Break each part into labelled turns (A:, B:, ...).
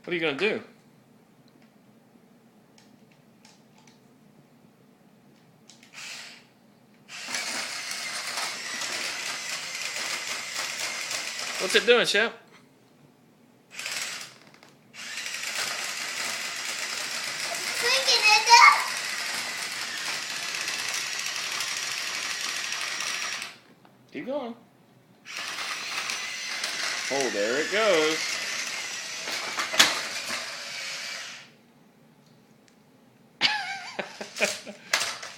A: What are you going to do? What's it doing, Shep?
B: Drinking it up.
A: Keep going. Oh, there it goes.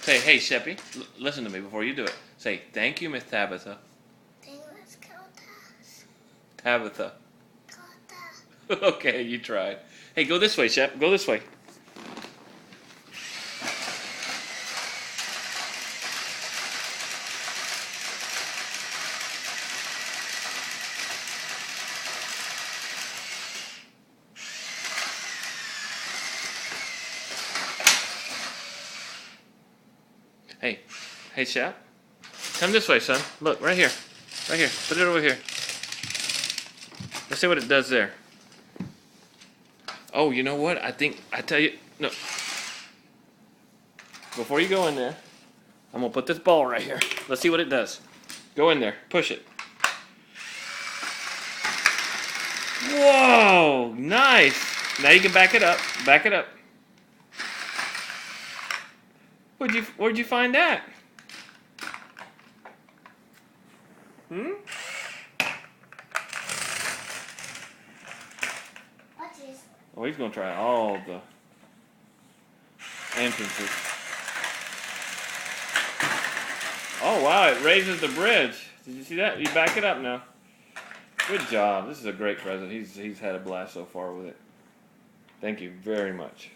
A: Say, hey, Sheppy, listen to me before you do it. Say, thank you, Miss Tabitha. Tabitha. Okay, you tried. Hey, go this way, Shep. Go this way. Hey, Shep. Come this way, son. Look, right here. Right here. Put it over here. Let's see what it does there. Oh, you know what? I tell you, no. Before you go in there, I'm going to put this ball right here. Let's see what it does. Go in there. Push it. Whoa, nice. Now you can back it up. Back it up. Where'd you find that?
B: What's this?
A: Oh, he's going to try all the entrances. Oh, wow, it raises the bridge. Did you see that? You back it up now. Good job. This is a great present. He's had a blast so far with it. Thank you very much.